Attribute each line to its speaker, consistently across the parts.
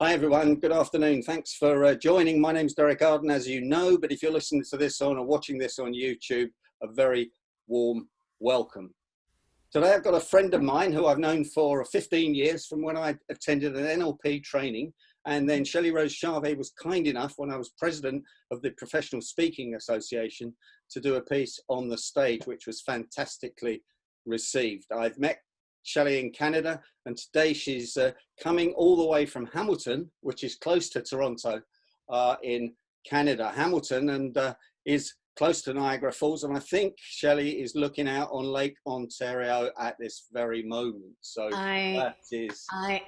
Speaker 1: Hi everyone, good afternoon. Thanks for joining. My name's Derek Arden, as you know, but if you're listening to this on or watching this on YouTube, a very warm welcome. Today I've got a friend of mine who I've known for 15 years from when I attended an NLP training, and then Shelle Charvet was kind enough when I was president of the Professional Speaking Association to do a piece on the stage, which was fantastically received. I've met Shelle in Canada, and today she's coming all the way from Hamilton, which is close to Toronto in Canada. Hamilton and is close to Niagara Falls, and I think Shelle is looking out on Lake Ontario at this very moment. So
Speaker 2: I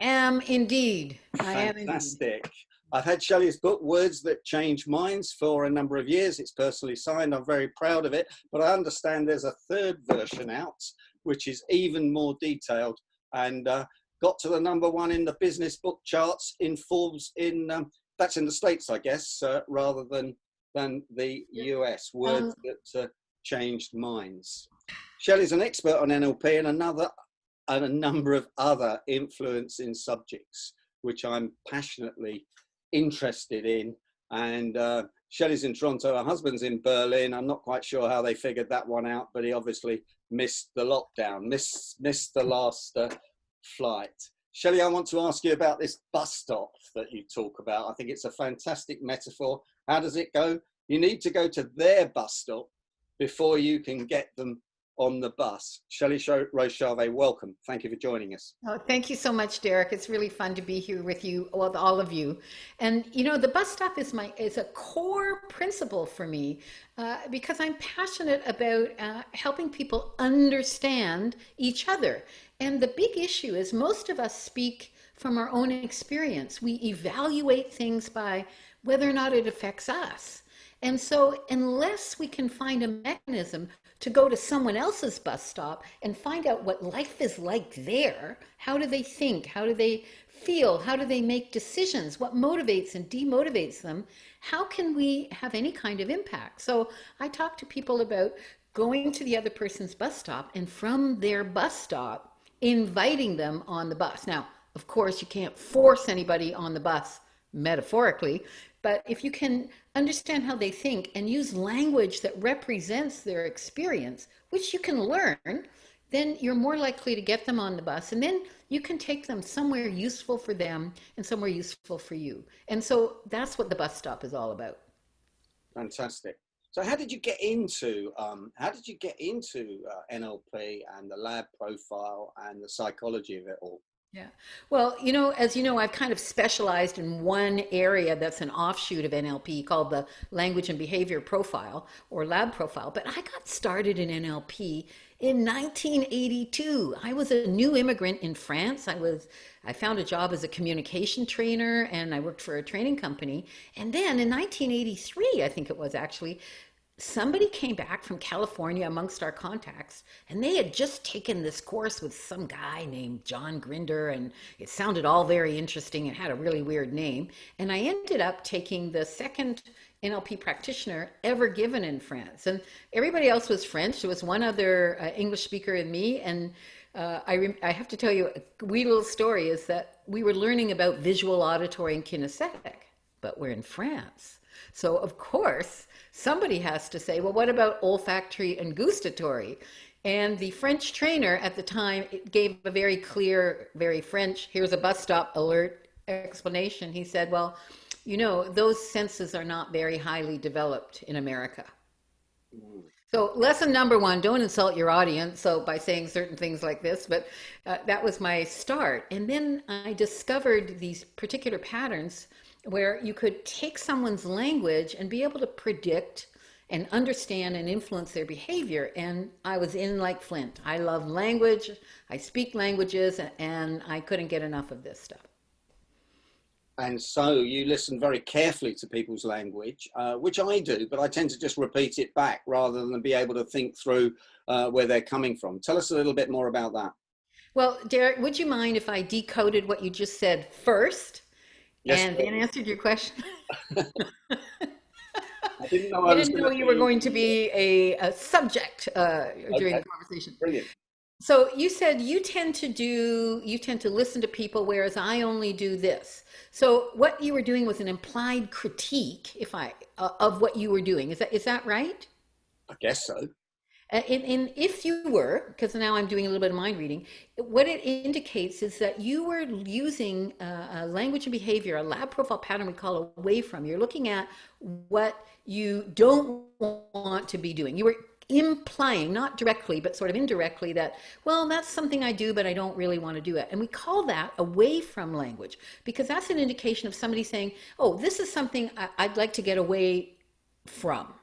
Speaker 2: am indeed.
Speaker 1: Fantastic. I've had Shelle's book, Words That Change Minds, for a number of years. It's personally signed. I'm very proud of it, but I understand there's a third version out, which is even more detailed and got to the #1 in the business book charts in Forbes that's in the States, I guess, rather than the US. Words that changed minds. Shelle's an expert on NLP and a number of other influencing subjects, which I'm passionately interested in. And Shelle's in Toronto, her husband's in Berlin. I'm not quite sure how they figured that one out, but he obviously missed the lockdown, missed the last flight. Shelle, I want to ask you about this bus stop that you talk about. I think it's a fantastic metaphor. How does it go? You need to go to their bus stop before you can get them on the bus. Shelle Charvet, welcome. Thank you for joining us.
Speaker 2: Oh, thank you so much, Derek. It's really fun to be here with you, with all of you. And you know, the bus stop is a core principle for me because I'm passionate about helping people understand each other. And the big issue is most of us speak from our own experience. We evaluate things by whether or not it affects us. And so unless we can find a mechanism to go to someone else's bus stop and find out what life is like there, how do they think, how do they feel, how do they make decisions, what motivates and demotivates them, how can we have any kind of impact? So I talk to people about going to the other person's bus stop and from their bus stop, inviting them on the bus. Now, of course, you can't force anybody on the bus metaphorically, but if you can understand how they think and use language that represents their experience, which you can learn, then you're more likely to get them on the bus. And then you can take them somewhere useful for them and somewhere useful for you. And so that's what the bus stop is all about.
Speaker 1: Fantastic. So how did you get into NLP and the lab profile and the psychology of it all?
Speaker 2: Yeah. Well, you know, as you know, I've kind of specialized in one area that's an offshoot of NLP called the language and behavior profile or lab profile. But I got started in NLP in 1982. I was a new immigrant in France. I found a job as a communication trainer and I worked for a training company. And then in 1983, I think it was actually, somebody came back from California amongst our contacts, and they had just taken this course with some guy named John Grinder, and it sounded all very interesting. It had a really weird name. And I ended up taking the second NLP practitioner ever given in France. And everybody else was French. There was one other English speaker and me. And I have to tell you, a wee little story is that we were learning about visual, auditory, and kinesthetic, but we're in France. So of course, somebody has to say, well, what about olfactory and gustatory? And the French trainer at the time gave a very clear, very French, here's a bus stop alert explanation. He said, well, you know, those senses are not very highly developed in America. So lesson #1, don't insult your audience. So by saying certain things like this, but that was my start. And then I discovered these particular patterns where you could take someone's language and be able to predict and understand and influence their behavior. And I was in like flint. I love language. I speak languages, and I couldn't get enough of this stuff.
Speaker 1: And so you listen very carefully to people's language, which I do, but I tend to just repeat it back rather than be able to think through where they're coming from. Tell us a little bit more about that.
Speaker 2: Well, Derek, would you mind if I decoded what you just said first? Yes, and then answered your question?
Speaker 1: I didn't know
Speaker 2: you were going to be a subject during the conversation.
Speaker 1: Brilliant.
Speaker 2: So you said you tend to listen to people, whereas I only do this. So what you were doing was an implied critique, if I of what you were doing. Is that right?
Speaker 1: I guess so.
Speaker 2: And if you were, because now I'm doing a little bit of mind reading, what it indicates is that you were using a language and behavior, a lab profile pattern we call away from. You're looking at what you don't want to be doing. You were implying, not directly, but sort of indirectly, that, well, that's something I do, but I don't really want to do it. And we call that away from language because that's an indication of somebody saying, oh, this is something I'd like to get away from.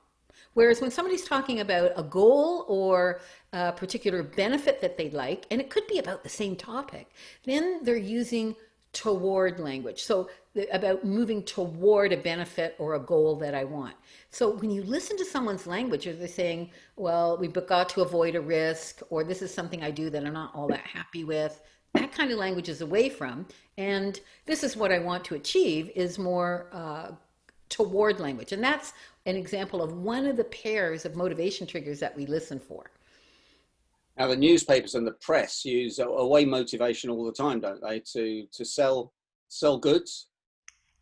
Speaker 2: Whereas when somebody's talking about a goal or a particular benefit that they'd like, and it could be about the same topic, then they're using toward language. So about moving toward a benefit or a goal that I want. So when you listen to someone's language, are they saying, well, we've got to avoid a risk, or this is something I do that I'm not all that happy with, that kind of language is away from. And this is what I want to achieve is more toward language. And that's an example of one of the pairs of motivation triggers that we listen for.
Speaker 1: Now, the newspapers and the press use away motivation all the time, don't they, to sell goods?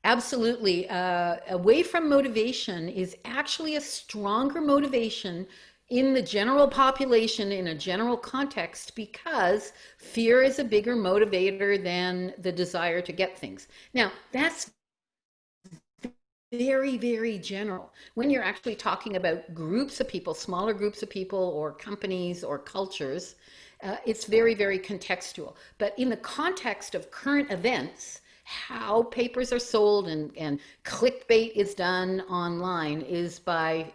Speaker 2: Absolutely. Away from motivation is actually a stronger motivation in the general population, in a general context, because fear is a bigger motivator than the desire to get things. Now, that's very, very general. When you're actually talking about groups of people, smaller groups of people or companies or cultures, it's very, very contextual. But in the context of current events, how papers are sold and clickbait is done online is by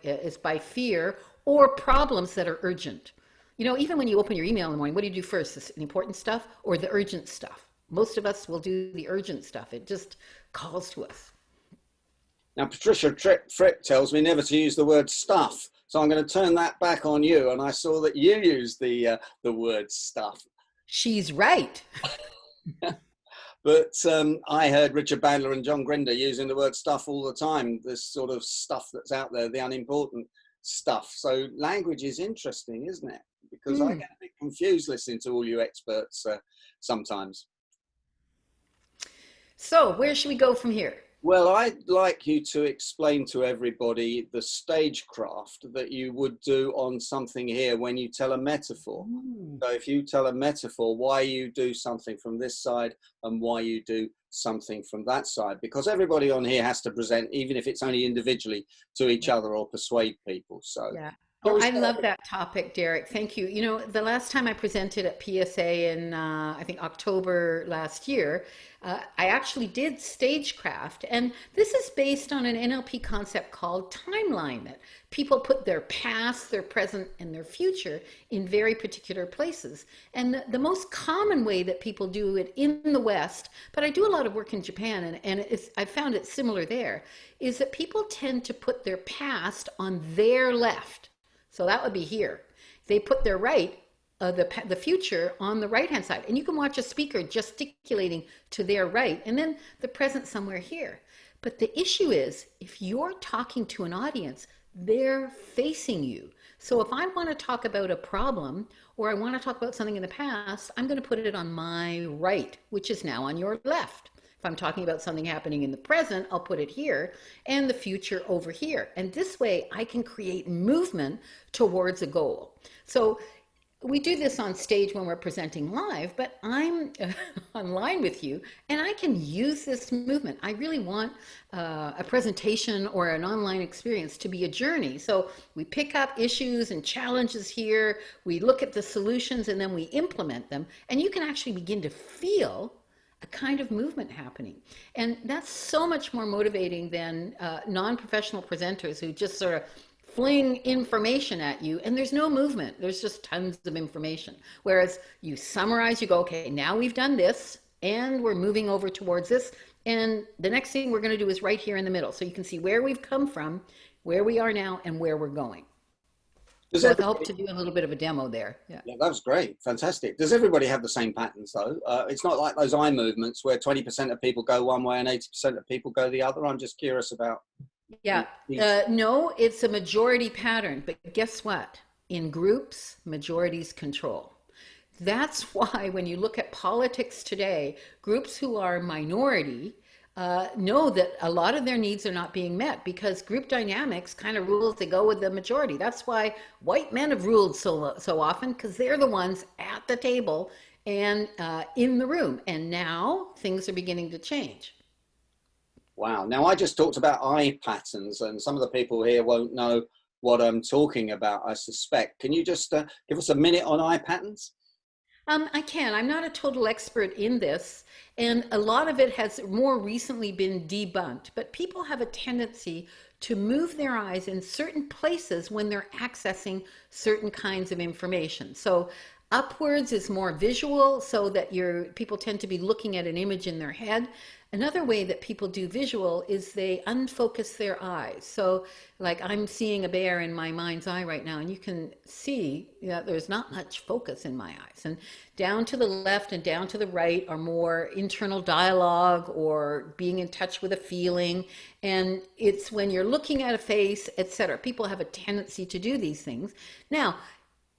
Speaker 2: fear or problems that are urgent. You know, even when you open your email in the morning, what do you do first? The important stuff or the urgent stuff? Most of us will do the urgent stuff. It just calls to us.
Speaker 1: Now, Patricia Frick tells me never to use the word stuff. So I'm going to turn that back on you. And I saw that you used the word stuff.
Speaker 2: She's right.
Speaker 1: But I heard Richard Bandler and John Grinder using the word stuff all the time, this sort of stuff that's out there, the unimportant stuff. So language is interesting, isn't it? Because I get a bit confused listening to all you experts sometimes.
Speaker 2: So where should we go from here?
Speaker 1: Well, I'd like you to explain to everybody the stagecraft that you would do on something here when you tell a metaphor. So if you tell a metaphor, why you do something from this side and why you do something from that side. Because everybody on here has to present, even if it's only individually, to each other or persuade people. So
Speaker 2: yeah. Oh, I love that topic, Derek. Thank you. You know, the last time I presented at PSA in, I think, October last year, I actually did stagecraft. And this is based on an NLP concept called timeline, that people put their past, their present, and their future in very particular places. And the most common way that people do it in the West, but I do a lot of work in Japan, and I found it similar there, is that people tend to put their past on their left. So that would be here. They put their right, the future on the right-hand side. And you can watch a speaker gesticulating to their right, and then the present somewhere here. But the issue is, if you're talking to an audience, they're facing you. So if I want to talk about a problem, or I want to talk about something in the past, I'm going to put it on my right, which is now on your left. If I'm talking about something happening in the present, I'll put it here, and the future over here. And this way I can create movement towards a goal. So we do this on stage when we're presenting live, but I'm online with you, and I can use this movement. I really want a presentation or an online experience to be a journey. So we pick up issues and challenges here, we look at the solutions, and then we implement them. And you can actually begin to feel a kind of movement happening. And that's so much more motivating than non-professional presenters who just sort of fling information at you and there's no movement. There's just tons of information. Whereas you summarize, you go, okay, now we've done this and we're moving over towards this. And the next thing we're going to do is right here in the middle. So you can see where we've come from, where we are now, and where we're going. So I hope to do a little bit of a demo there. Yeah,
Speaker 1: that was great. Fantastic. Does everybody have the same patterns, though? It's not like those eye movements where 20% of people go one way and 80% of people go the other. I'm just curious about.
Speaker 2: Yeah. No, it's a majority pattern. But guess what? In groups, majorities control. That's why when you look at politics today, groups who are minority know that a lot of their needs are not being met because group dynamics kind of rules to go with the majority. That's why white men have ruled so often, because they're the ones at the table and in the room. And now things are beginning to change.
Speaker 1: Wow. Now, I just talked about eye patterns, and some of the people here won't know what I'm talking about, I suspect. Can you just give us a minute on eye patterns?
Speaker 2: I can. I'm not a total expert in this, and a lot of it has more recently been debunked. But people have a tendency to move their eyes in certain places when they're accessing certain kinds of information. So upwards is more visual, so that people tend to be looking at an image in their head. Another way that people do visual is they unfocus their eyes. So like I'm seeing a bear in my mind's eye right now, and you can see that there's not much focus in my eyes. And down to the left and down to the right are more internal dialogue or being in touch with a feeling. And it's when you're looking at a face, etc. People have a tendency to do these things. Now,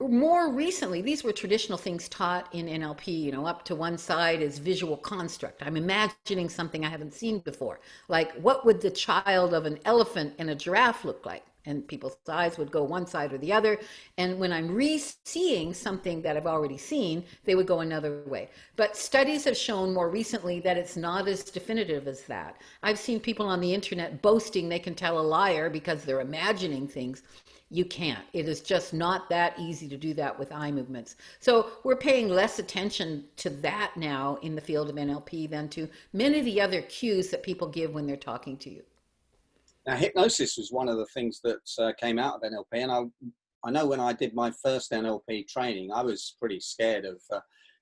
Speaker 2: more recently, these were traditional things taught in NLP. Up to one side is visual construct. I'm imagining something I haven't seen before. Like, what would the child of an elephant and a giraffe look like? And people's eyes would go one side or the other. And when I'm re-seeing something that I've already seen, they would go another way. But studies have shown more recently that it's not as definitive as that. I've seen people on the internet boasting they can tell a liar because they're imagining things. You can't. It is just not that easy to do that with eye movements. So we're paying less attention to that now in the field of NLP than to many of the other cues that people give when they're talking to you.
Speaker 1: Now, hypnosis was one of the things that came out of NLP. And I know when I did my first NLP training, I was pretty scared of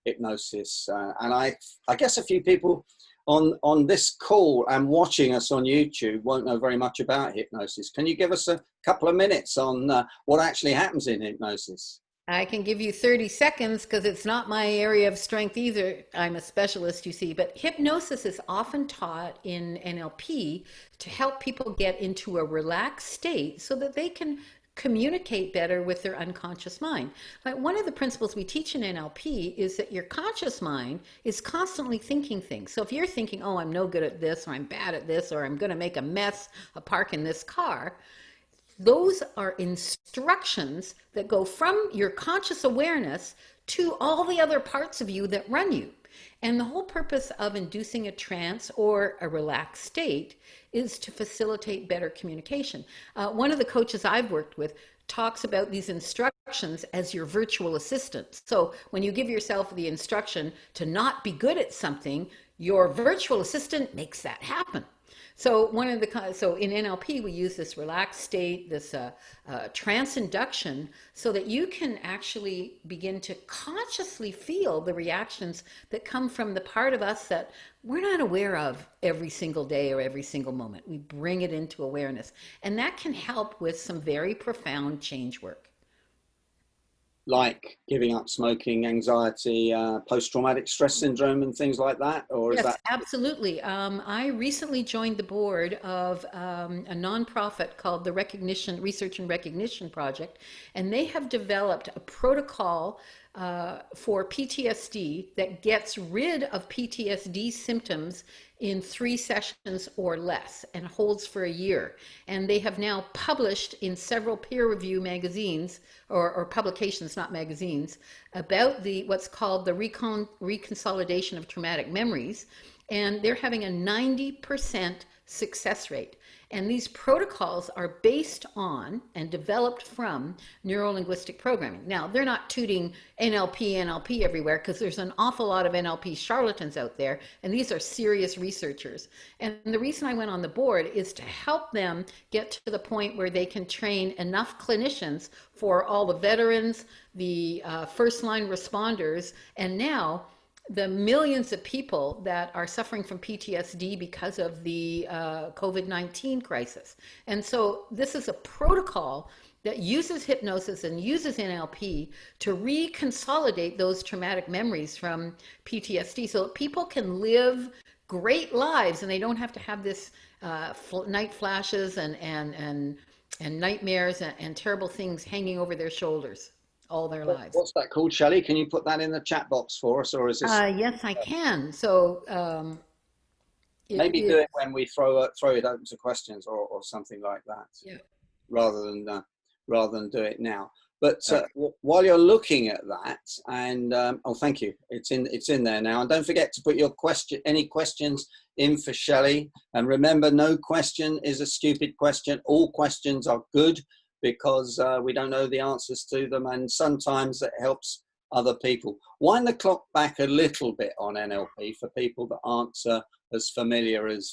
Speaker 1: hypnosis. And I guess a few people on this call and watching us on YouTube won't know very much about hypnosis. Can you give us a couple of minutes on what actually happens in hypnosis?
Speaker 2: I can give you 30 seconds because it's not my area of strength either. I'm a specialist, you see, but hypnosis is often taught in NLP to help people get into a relaxed state so that they can communicate better with their unconscious mind. Like one of the principles we teach in NLP is that your conscious mind is constantly thinking things. So if you're thinking, oh, I'm no good at this, or I'm bad at this, or I'm going to make a mess, parking this car, those are instructions that go from your conscious awareness to all the other parts of you that run you. And the whole purpose of inducing a trance or a relaxed state is to facilitate better communication. One of the coaches I've worked with talks about these instructions as your virtual assistant. So when you give yourself the instruction to not be good at something, your virtual assistant makes that happen. So so in NLP we use this relaxed state, this trance induction, so that you can actually begin to consciously feel the reactions that come from the part of us that we're not aware of every single day or every single moment. We bring it into awareness, and that can help with some very profound change work.
Speaker 1: Like giving up smoking, anxiety, post-traumatic stress syndrome and things like that? Or
Speaker 2: Yes,
Speaker 1: is that?
Speaker 2: absolutely. I recently joined the board of a nonprofit called the Research and Recognition Project, and they have developed a protocol for PTSD that gets rid of PTSD symptoms in 3 sessions or less and holds for a year. And they have now published in several peer review magazines or publications, not magazines, about what's called the reconsolidation of traumatic memories. And they're having a 90% success rate. And these protocols are based on and developed from neuro-linguistic programming. Now, they're not tooting NLP everywhere because there's an awful lot of NLP charlatans out there, and these are serious researchers. And the reason I went on the board is to help them get to the point where they can train enough clinicians for all the veterans, the first-line responders, and now the millions of people that are suffering from PTSD because of the COVID-19 crisis. And so this is a protocol that uses hypnosis and uses NLP to reconsolidate those traumatic memories from PTSD so that people can live great lives and they don't have to have this night flashes and nightmares and terrible things hanging over their shoulders all their lives.
Speaker 1: What's that called, Shelley? Can you put that in the chat box for us, or is this
Speaker 2: Yes, I can. So it
Speaker 1: maybe do
Speaker 2: is,
Speaker 1: it when we throw it open to questions or something like that,
Speaker 2: yeah.
Speaker 1: rather than do it now. But
Speaker 2: Okay.
Speaker 1: while you're looking at that, and oh, thank you, it's in there now. And don't forget to put your any questions in for Shelley. And remember, no question is a stupid question. All questions are good because we don't know the answers to them, and sometimes it helps other people. Wind the clock back a little bit on NLP for people that aren't as familiar as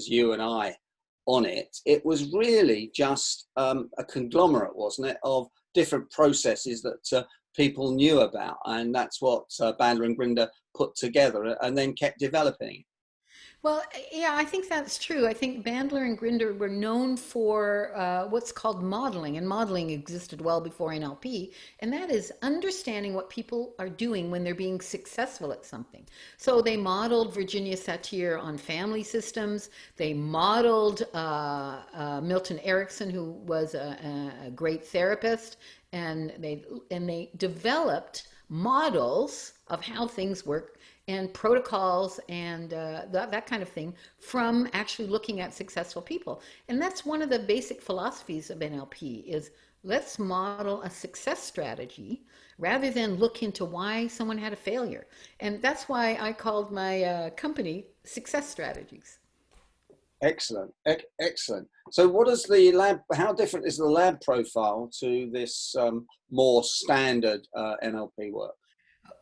Speaker 1: you and I on it. It was really just a conglomerate, wasn't it, of different processes that people knew about, and that's what Bandler and Grinder put together and then kept developing.
Speaker 2: Well, yeah, I think that's true. I think Bandler and Grinder were known for what's called modeling, and modeling existed well before NLP, and that is understanding what people are doing when they're being successful at something. So they modeled Virginia Satir on family systems. They modeled Milton Erickson, who was a great therapist, and they developed models of how things work and protocols and that kind of thing from actually looking at successful people. And that's one of the basic philosophies of NLP is let's model a success strategy rather than look into why someone had a failure. And that's why I called my company Success Strategies.
Speaker 1: Excellent, excellent. So what is the lab, how different is the lab profile to this more standard NLP work?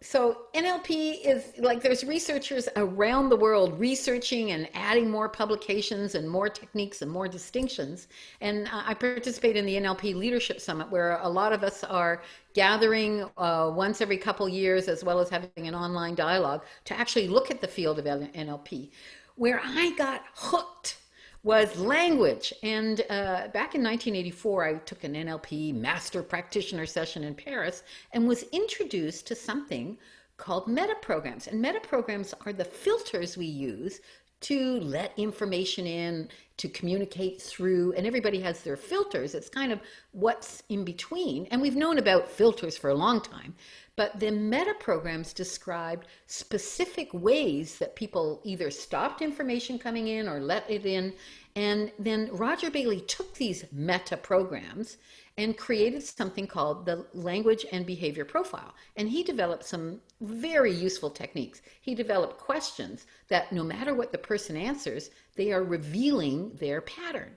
Speaker 2: So NLP is like there's researchers around the world researching and adding more publications and more techniques and more distinctions. And I participate in the NLP Leadership Summit where a lot of us are gathering once every couple years as well as having an online dialogue to actually look at the field of NLP. Where I got hooked was language. And back in 1984, I took an NLP master practitioner session in Paris and was introduced to something called metaprograms. And metaprograms are the filters we use to let information in, to communicate through, and everybody has their filters. It's kind of what's in between. And we've known about filters for a long time, but the meta programs described specific ways that people either stopped information coming in or let it in. And then Roger Bailey took these meta programs and created something called the language and behavior profile. And he developed some very useful techniques. He developed questions that no matter what the person answers, they are revealing their pattern.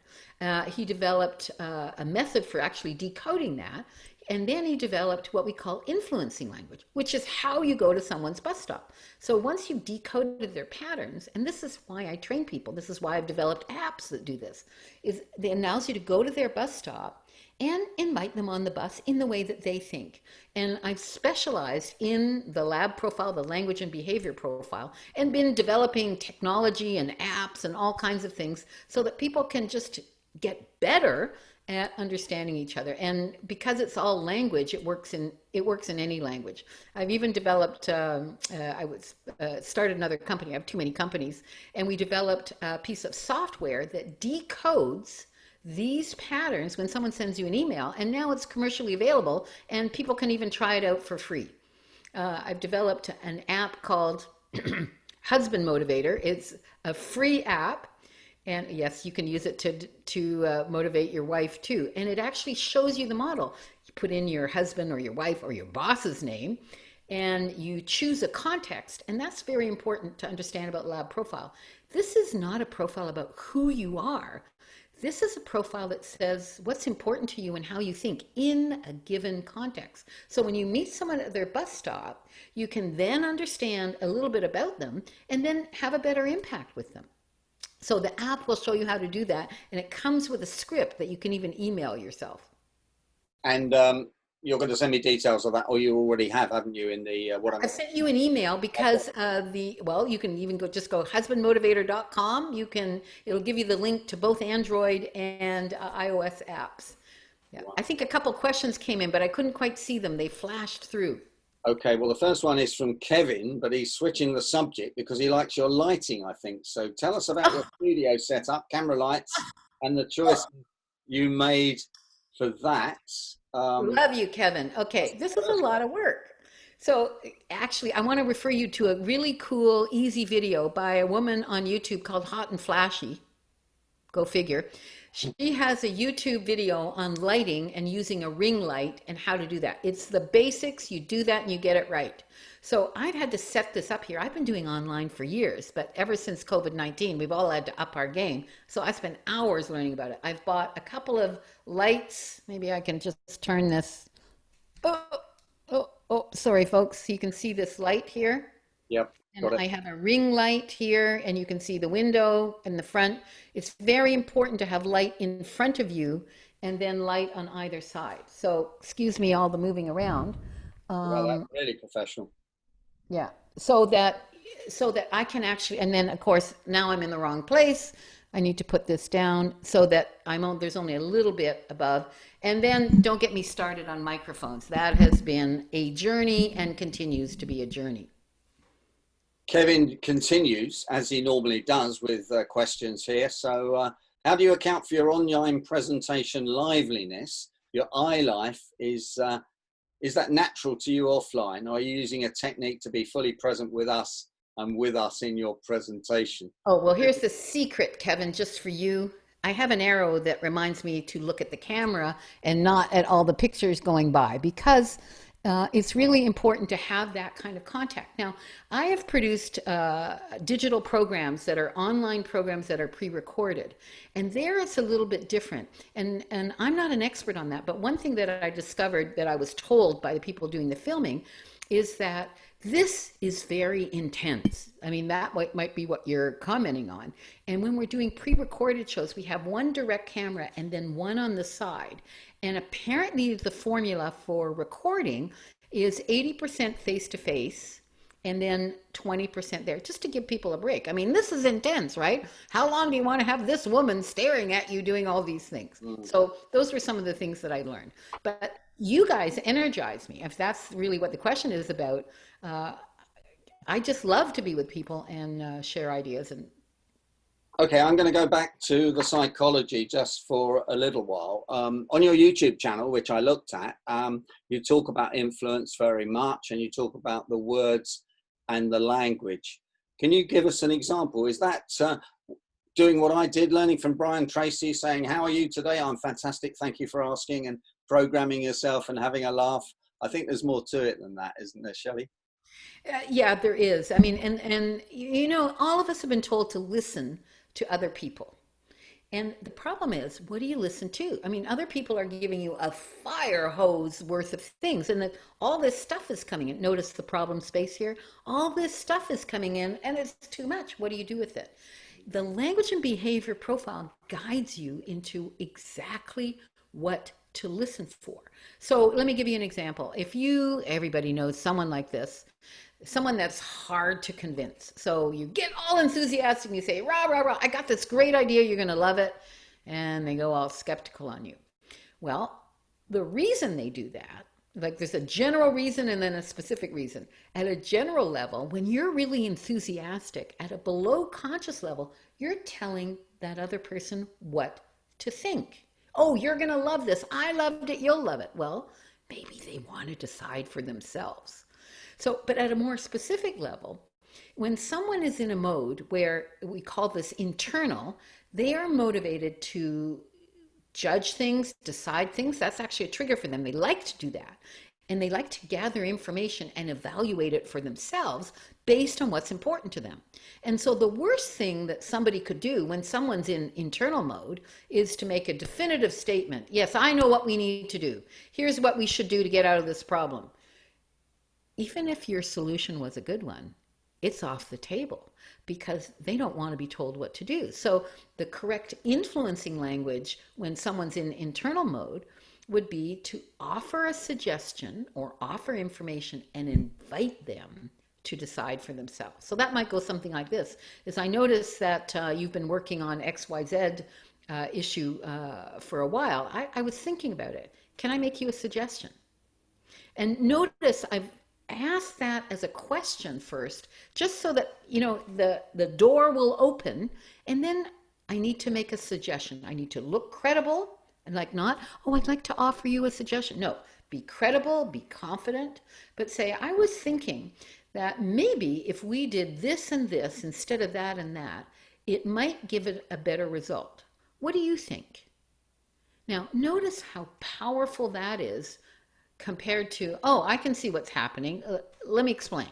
Speaker 2: He developed a method for actually decoding that. And then he developed what we call influencing language, which is how you go to someone's bus stop. So once you've decoded their patterns, and this is why I train people, this is why I've developed apps that do this, is it allows you to go to their bus stop and invite them on the bus in the way that they think. And I've specialized in the lab profile, the language and behavior profile, and been developing technology and apps and all kinds of things so that people can just get better at understanding each other. And because it's all language, it works in any language. I've even developed started another company. I have too many companies, and we developed a piece of software that decodes these patterns when someone sends you an email, and now it's commercially available and people can even try it out for free. I've developed an app called Husband Motivator. It's a free app. And yes, you can use it to motivate your wife too. And it actually shows you the model. You put in your husband or your wife or your boss's name, and you choose a context. And that's very important to understand about lab profile. This is not a profile about who you are. This is a profile that says what's important to you and how you think in a given context. So when you meet someone at their bus stop, you can then understand a little bit about them and then have a better impact with them. So the app will show you how to do that, and it comes with a script that you can even email yourself.
Speaker 1: And you're going to send me details of that, or you already have, haven't you? In the
Speaker 2: I sent you an email because you can even go husbandmotivator.com. It'll give you the link to both Android and iOS apps. Yeah. Wow. I think a couple questions came in, but I couldn't quite see them. They flashed through.
Speaker 1: Okay, well, the first one is from Kevin, but he's switching the subject because he likes your lighting, I think. So tell us about your studio setup, camera lights, and the choice you made for that.
Speaker 2: Love you, Kevin. Okay, this is a lot of work. So actually, I want to refer you to a really cool, easy video by a woman on YouTube called Hot and Flashy. Go figure. She has a YouTube video on lighting and using a ring light and how to do that. It's the basics. You do that and you get it right. So I've had to set this up here. I've been doing online for years, but ever since COVID-19, we've all had to up our game. So I spent hours learning about it. I've bought a couple of lights. Maybe I can just turn this. Oh, sorry, folks. You can see this light here.
Speaker 1: Yep.
Speaker 2: And I have a ring light here, and you can see the window in the front. It's very important to have light in front of you and then light on either side. So excuse me, all the moving around.
Speaker 1: Well, that's really professional.
Speaker 2: Yeah, so that I can actually, and then of course, now I'm in the wrong place. I need to put this down so that there's only a little bit above. And then don't get me started on microphones. That has been a journey and continues to be a journey.
Speaker 1: Kevin continues, as he normally does, with questions here. So how do you account for your online presentation liveliness? Your eye life, is that natural to you offline? Or are you using a technique to be fully present with us and with us in your presentation?
Speaker 2: Oh, well, here's the secret, Kevin, just for you. I have an arrow that reminds me to look at the camera and not at all the pictures going by, because it's really important to have that kind of contact. Now, I have produced digital programs that are online programs that are pre-recorded, and there it's a little bit different. And I'm not an expert on that, but one thing that I discovered that I was told by the people doing the filming is that this is very intense. I mean, that might be what you're commenting on. And when we're doing pre-recorded shows, we have one direct camera and then one on the side. And apparently the formula for recording is 80% face-to-face and then 20% there, just to give people a break. I mean, this is intense, right? How long do you want to have this woman staring at you doing all these things? So those were some of the things that I learned. But you guys energize me. If that's really what the question is about, I just love to be with people and share ideas. And
Speaker 1: okay, I'm going to go back to the psychology just for a little while. On your YouTube channel, which I looked at, you talk about influence very much, and you talk about the words and the language. Can you give us an example? Is that doing what I did, learning from Brian Tracy, saying, how are you today? I'm fantastic, thank you for asking, and programming yourself and having a laugh? I think there's more to it than that, isn't there, Shelley?
Speaker 2: Yeah, there is. I mean, and you know, all of us have been told to listen to other people. And the problem is, what do you listen to? I mean, other people are giving you a fire hose worth of things, and that all this stuff is coming in. Notice the problem space here. All this stuff is coming in, and it's too much. What do you do with it? The language and behavior profile guides you into exactly what to listen for. So let me give you an example. Everybody knows someone like this, someone that's hard to convince. So you get all enthusiastic and you say, rah, rah, rah, I got this great idea, you're going to love it. And they go all skeptical on you. Well, the reason they do that, like there's a general reason and then a specific reason. At a general level, when you're really enthusiastic, at a below conscious level, you're telling that other person what to think. Oh, you're going to love this. I loved it. You'll love it. Well, maybe they want to decide for themselves. So, but at a more specific level, when someone is in a mode where we call this internal, they are motivated to judge things, decide things. That's actually a trigger for them. They like to do that. And they like to gather information and evaluate it for themselves based on what's important to them. And so the worst thing that somebody could do when someone's in internal mode is to make a definitive statement. Yes, I know what we need to do. Here's what we should do to get out of this problem. Even if your solution was a good one, it's off the table because they don't want to be told what to do. So the correct influencing language when someone's in internal mode would be to offer a suggestion or offer information and invite them to decide for themselves. So that might go something like this, is I notice that you've been working on XYZ issue for a while. I was thinking about it. Can I make you a suggestion? And notice I've asked that as a question first, just so that, you know, the door will open, and then I need to make a suggestion. I need to look credible, And like not, oh, I'd like to offer you a suggestion. No, be credible, be confident, but say, I was thinking that maybe if we did this and this instead of that and that, it might give it a better result. What do you think? Now, notice how powerful that is compared to, oh, I can see what's happening. Let me explain.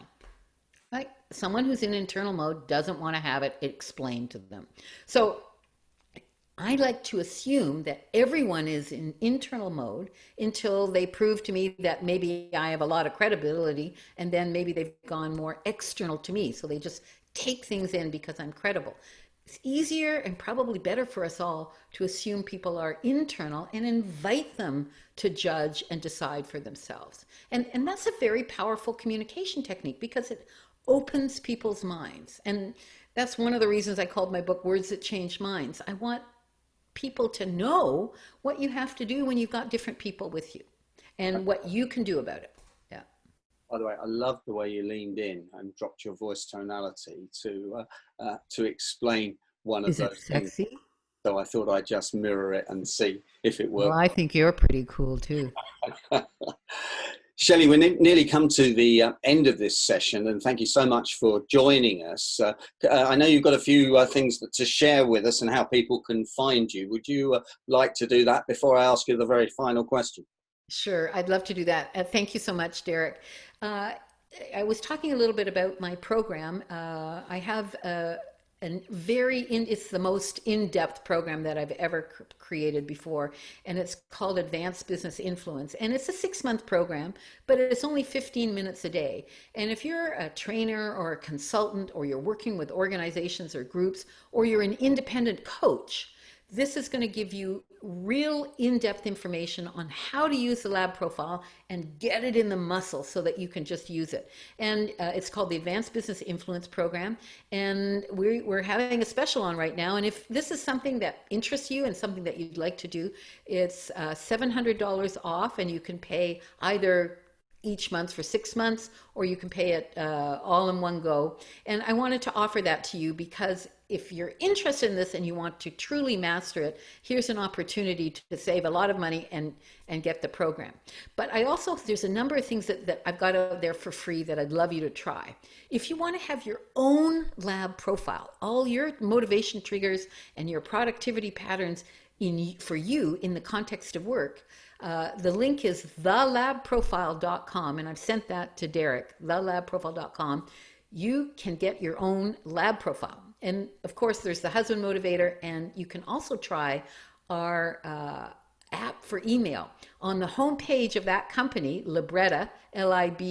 Speaker 2: Like someone who's in internal mode doesn't want to have it explained to them. So I like to assume that everyone is in internal mode until they prove to me that maybe I have a lot of credibility, and then maybe they've gone more external to me. So they just take things in because I'm credible. It's easier and probably better for us all to assume people are internal and invite them to judge and decide for themselves. And that's a very powerful communication technique because it opens people's minds. And that's one of the reasons I called my book Words That Change Minds. I want people to know what you have to do when you've got different people with you and what you can do about it. Yeah.
Speaker 1: By the way, I love the way you leaned in and dropped your voice tonality to explain one of
Speaker 2: Is it
Speaker 1: those things.
Speaker 2: sexy?
Speaker 1: So I thought I'd just mirror it and see if it
Speaker 2: Well,
Speaker 1: worked.
Speaker 2: I think you're pretty cool too.
Speaker 1: Shelley, we nearly come to the end of this session, and thank you so much for joining us. I know you've got a few things to share with us and how people can find you. Would you like to do that before I ask you the very final question?
Speaker 2: Sure, I'd love to do that. Thank you so much, Derek. I was talking a little bit about my program. I have it's the most in-depth program that I've ever created before, and it's called Advanced Business Influence. And it's a 6-month program, but it's only 15 minutes a day. And if you're a trainer or a consultant, or you're working with organizations or groups, or you're an independent coach, this is going to give you real in-depth information on how to use the lab profile and get it in the muscle so that you can just use it. And it's called the Advanced Business Influence Program. And we're having a special on right now. And if this is something that interests you and something that you'd like to do, it's $700 off, and you can pay either each month for 6 months, or you can pay it all in one go. And I wanted to offer that to you because if you're interested in this and you want to truly master it, here's an opportunity to save a lot of money and get the program. But there's a number of things that I've got out there for free that I'd love you to try. If you want to have your own lab profile, all your motivation triggers and your productivity patterns for you in the context of work, the link is thelabprofile.com, and I've sent that to Derek, thelabprofile.com. You can get your own lab profile. And of course, there's the Husband Motivator, and you can also try our app for email. On the homepage of that company, Libretta, Libretta.com,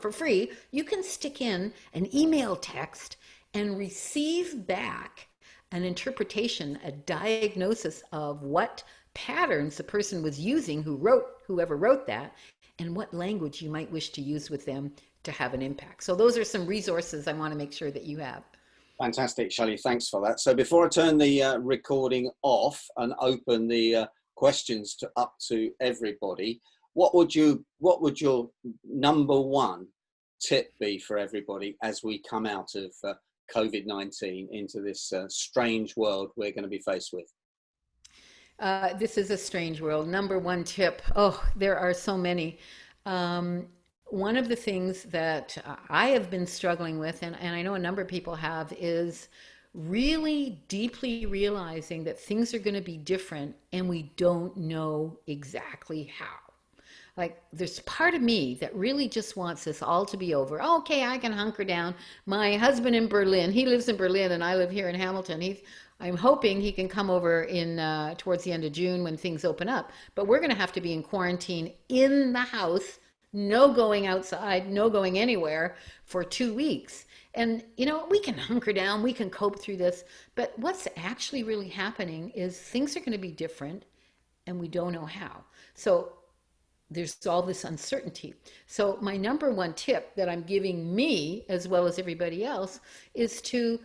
Speaker 2: for free, you can stick in an email text and receive back an interpretation, a diagnosis of what patterns the person was using whoever wrote that, and what language you might wish to use with them to have an impact. So those are some resources I want to make sure that you have.
Speaker 1: Fantastic, Shelley. Thanks for that. So before I turn the recording off and open the questions up to everybody, what would your number one tip be for everybody as we come out of COVID-19 into this strange world we're going to be faced with?
Speaker 2: This is a strange world. Number one tip. Oh, there are so many. One of the things that I have been struggling with, and I know a number of people have, is really deeply realizing that things are going to be different and we don't know exactly how. Like, there's part of me that really just wants this all to be over. Okay, I can hunker down. My husband in Berlin, he lives in Berlin and I live here in Hamilton. I'm hoping he can come over towards the end of June when things open up. But we're going to have to be in quarantine in the house, no going outside, no going anywhere for 2 weeks. And, we can hunker down, we can cope through this. But what's actually really happening is things are going to be different and we don't know how. So there's all this uncertainty. So my number one tip that I'm giving me, as well as everybody else, is to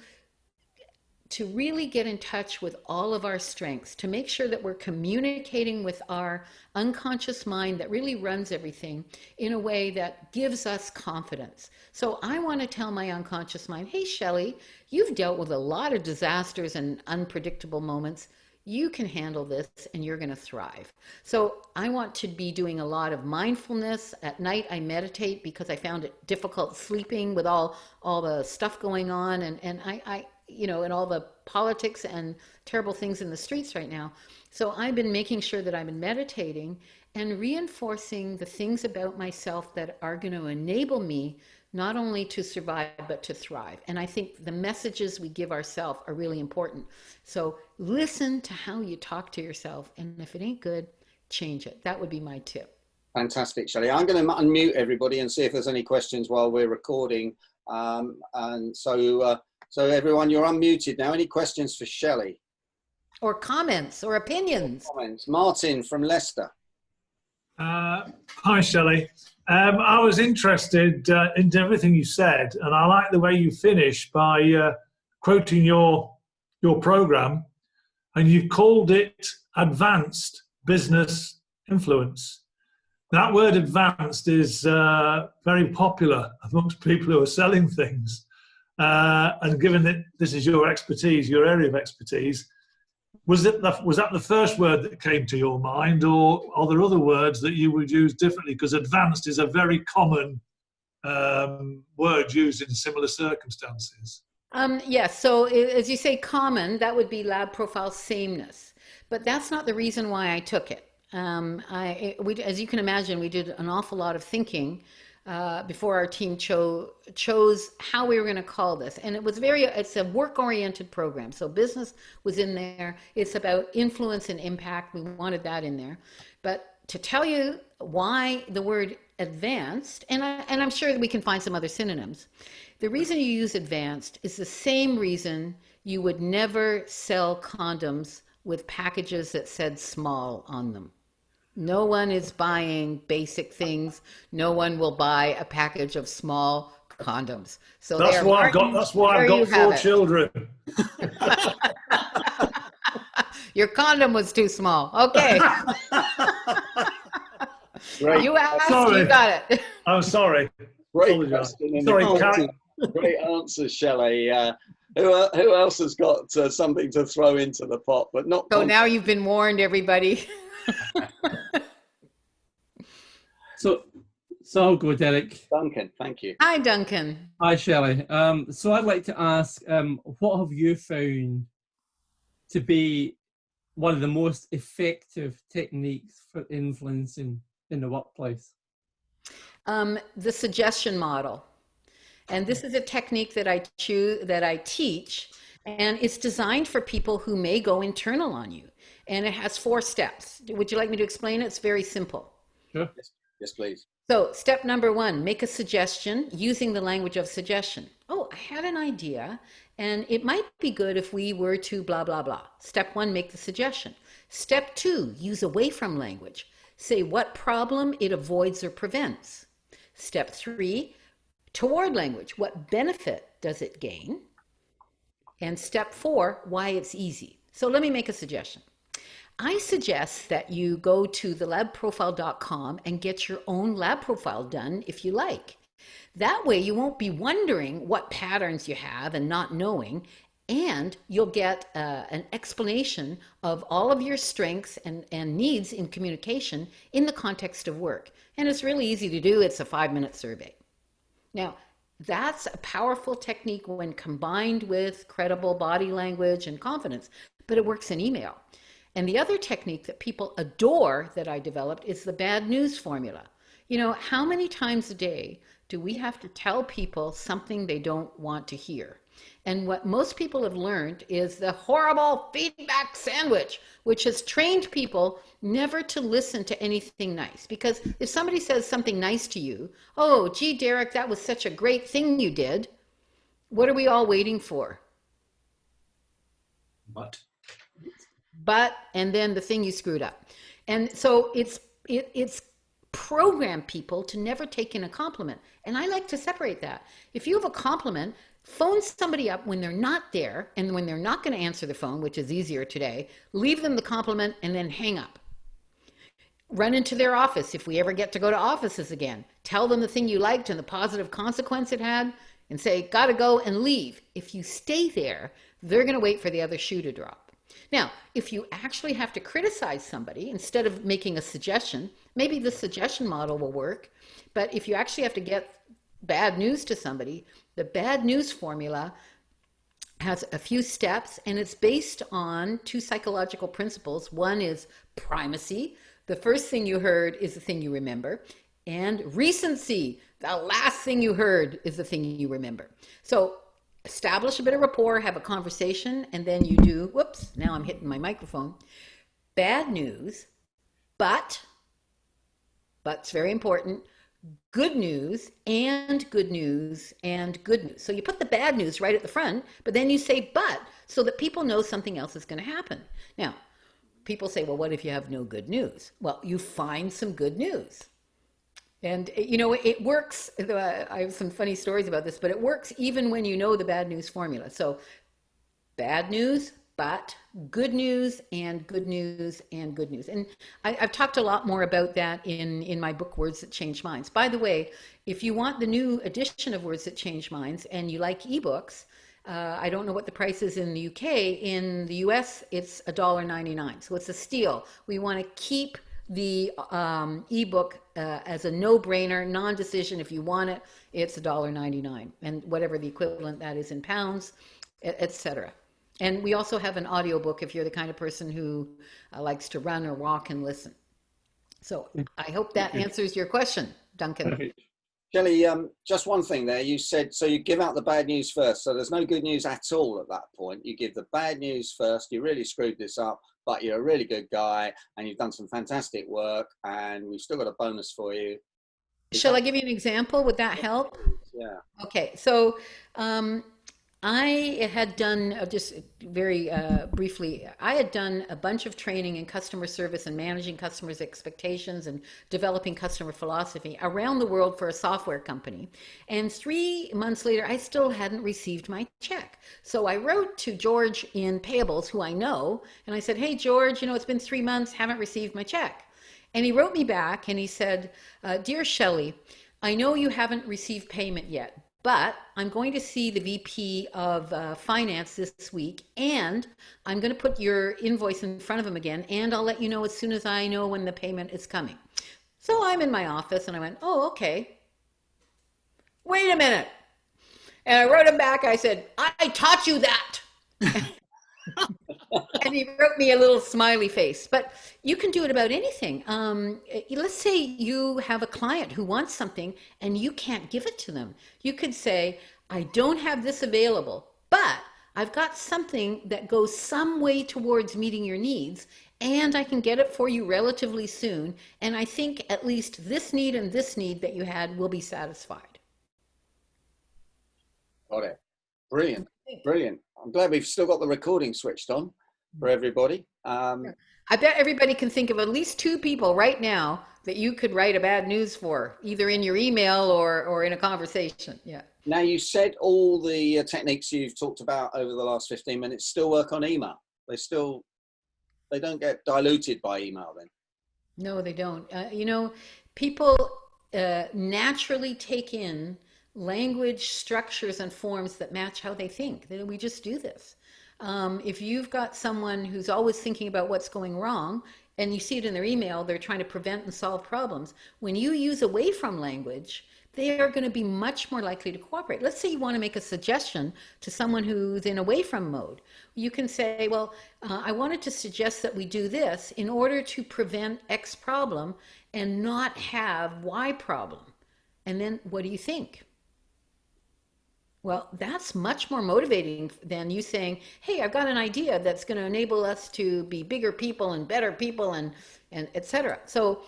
Speaker 2: really get in touch with all of our strengths, to make sure that we're communicating with our unconscious mind that really runs everything in a way that gives us confidence. So I want to tell my unconscious mind, hey, Shelley, you've dealt with a lot of disasters and unpredictable moments. you can handle this and you're going to thrive. So I want to be doing a lot of mindfulness. At night I meditate because I found it difficult sleeping with all the stuff going on, and I you know, and all the politics and terrible things in the streets right now. So I've been making sure that I've been meditating and reinforcing the things about myself that are going to enable me not only to survive, but to thrive. And I think the messages we give ourselves are really important. So listen to how you talk to yourself. And if it ain't good, change it. That would be my tip.
Speaker 1: Fantastic, Shelley. I'm going to unmute everybody and see if there's any questions while we're recording. And so everyone, you're unmuted now. Any questions for Shelley?
Speaker 2: Or comments or opinions?
Speaker 1: Comments. Martin from Leicester.
Speaker 3: Hi, Shelley. I was interested in everything you said, and I like the way you finish by quoting your program, and you've called it advanced business influence. That word advanced is very popular amongst people who are selling things. And given that this is your expertise, your area of expertise, was that the first word that came to your mind, or are there other words that you would use differently? Because advanced is a very common word used in similar circumstances.
Speaker 2: Yes, so as you say common, that would be lab profile sameness. But that's not the reason why I took it. As you can imagine, we did an awful lot of thinking before our team chose how we were going to call this. And it's a work-oriented program. So business was in there. It's about influence and impact. We wanted that in there. But to tell you why the word advanced, and I'm sure that we can find some other synonyms. The reason you use advanced is the same reason you would never sell condoms with packages that said small on them. No one is buying basic things. No one will buy a package of small condoms. So
Speaker 3: that's why I've got 4 children.
Speaker 2: Your condom was too small. Okay.
Speaker 1: Great.
Speaker 2: You asked,
Speaker 3: sorry.
Speaker 2: You got it.
Speaker 3: I'm sorry.
Speaker 1: Great question.
Speaker 3: Sorry,
Speaker 1: great answer, Shelley. Who else has got something to throw into the pot, but not?
Speaker 2: So now you've been warned, everybody.
Speaker 4: So I'll go, Derek.
Speaker 1: Duncan, thank you.
Speaker 2: Hi, Duncan.
Speaker 4: Hi, Shelley. So I'd like to ask, what have you found to be one of the most effective techniques for influencing in the workplace?
Speaker 2: The suggestion model. And this is a technique that I teach, and it's designed for people who may go internal on you. And it has 4 steps. Would you like me to explain it? It's very simple.
Speaker 4: Sure.
Speaker 1: Yes, please.
Speaker 2: So step number 1, make a suggestion using the language of suggestion. Oh, I had an idea, and it might be good if we were to blah, blah, blah. Step 1, make the suggestion. Step 2, use away from language. Say what problem it avoids or prevents. Step 3, toward language. What benefit does it gain? And step 4, why it's easy. So let me make a suggestion. I suggest that you go to thelabprofile.com and get your own lab profile done if you like. That way you won't be wondering what patterns you have and not knowing, and you'll get an explanation of all of your strengths and needs in communication in the context of work. And it's really easy to do. It's a 5-minute survey. Now, that's a powerful technique when combined with credible body language and confidence, but it works in email. And the other technique that people adore that I developed is the bad news formula. You know, how many times a day do we have to tell people something they don't want to hear? And what most people have learned is the horrible feedback sandwich, which has trained people never to listen to anything nice. Because if somebody says something nice to you, oh, gee, Derek, that was such a great thing you did. What are we all waiting for? But, and then the thing you screwed up. And so it's programmed people to never take in a compliment. And I like to separate that. If you have a compliment, phone somebody up when they're not there, and when they're not going to answer the phone, which is easier today, leave them the compliment and then hang up. Run into their office if we ever get to go to offices again. Tell them the thing you liked and the positive consequence it had, and say, gotta go, and leave. If you stay there, they're going to wait for the other shoe to drop. Now, if you actually have to criticize somebody, instead of making a suggestion, maybe the suggestion model will work. But if you actually have to get bad news to somebody, the bad news formula has a few steps, and it's based on two psychological principles. One is primacy. The first thing you heard is the thing you remember. And recency. The last thing you heard is the thing you remember. So establish a bit of rapport, have a conversation, and then you do, whoops, now I'm hitting my microphone. Bad news, but's very important, good news and good news and good news. So you put the bad news right at the front, but then you say but, so that people know something else is going to happen. Now, people say, well, what if you have no good news? Well, you find some good news. And, you know, it works. I have some funny stories about this, but it works even when you know the bad news formula. So bad news, but good news and good news and good news. And I've talked a lot more about that in my book, Words That Change Minds. By the way, if you want the new edition of Words That Change Minds and you like ebooks, I don't know what the price is in the UK. In the US, it's $1.99. So it's a steal. We want to keep the ebook as a no-brainer, non-decision. If you want it, it's $1.99, and whatever the equivalent that is in pounds, etc. And we also have an audiobook if you're the kind of person who likes to run or walk and listen. So I hope that answers your question, Duncan.
Speaker 1: Shelle, just one thing there. You said, so you give out the bad news first. So there's no good news at all at that point. You give the bad news first. You really screwed this up, but you're a really good guy and you've done some fantastic work and we've still got a bonus for you.
Speaker 2: Shall I give you an example? Would that help?
Speaker 1: Yeah.
Speaker 2: Okay. So I had done, just very briefly, I had done a bunch of training in customer service and managing customers' expectations and developing customer philosophy around the world for a software company. And 3 months later, I still hadn't received my check. So I wrote to George in Payables, who I know, and I said, hey, George, you know, it's been 3 months, haven't received my check. And he wrote me back and he said, dear Shelle, I know you haven't received payment yet, but I'm going to see the VP of Finance this week, and I'm going to put your invoice in front of him again, and I'll let you know as soon as I know when the payment is coming. So I'm in my office, and I went, oh, okay. Wait a minute. And I wrote him back. I said, I taught you that. And he wrote me a little smiley face. But you can do it about anything. Let's say you have a client who wants something and you can't give it to them. You could say, I don't have this available, but I've got something that goes some way towards meeting your needs, and I can get it for you relatively soon. And I think at least this need and this need that you had will be satisfied.
Speaker 1: Got it. Brilliant. Brilliant. I'm glad we've still got the recording switched on for everybody.
Speaker 2: I bet everybody can think of at least 2 people right now that you could write a bad news for, either in your email or in a conversation. Yeah.
Speaker 1: Now, you said all the techniques you've talked about over the last 15 minutes still work on email. They don't get diluted by email then?
Speaker 2: No, they don't. You know, people naturally take in language structures and forms that match how they think. We just do this. If you've got someone who's always thinking about what's going wrong, and you see it in their email, they're trying to prevent and solve problems. When you use away from language, they are going to be much more likely to cooperate. Let's say you want to make a suggestion to someone who's in away from mode. You can say, well, I wanted to suggest that we do this in order to prevent X problem and not have Y problem. And then what do you think? Well, that's much more motivating than you saying, hey, I've got an idea that's going to enable us to be bigger people and better people and et cetera. So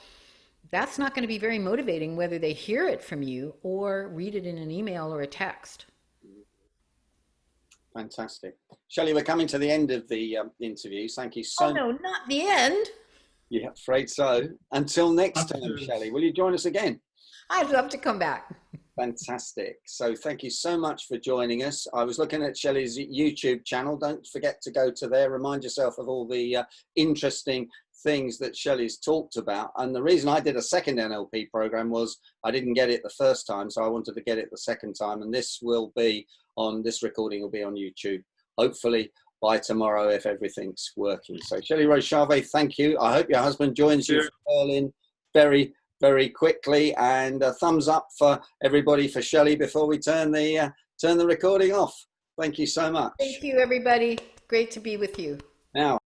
Speaker 2: that's not going to be very motivating whether they hear it from you or read it in an email or a text.
Speaker 1: Fantastic. Shelle, we're coming to the end of the interview. Thank you so much.
Speaker 2: Oh, no, not the end.
Speaker 1: Yeah, afraid so. Until next time, Shelle, will you join us again?
Speaker 2: I'd love to come back.
Speaker 1: Fantastic. So thank you so much for joining us. I was looking at Shelle's YouTube channel. Don't forget to go to there. Remind yourself of all the interesting things that Shelle's talked about. And the reason I did a second NLP program was I didn't get it the first time, so I wanted to get it the second time. And this recording will be on YouTube, hopefully by tomorrow if everything's working. So Shelle Rose Charvet, thank you. I hope your husband joins you from Berlin very, very quickly. And a thumbs up for everybody for Shelle before we turn the recording off. Thank you so much.
Speaker 2: Thank you, everybody. Great to be with you.
Speaker 1: Now.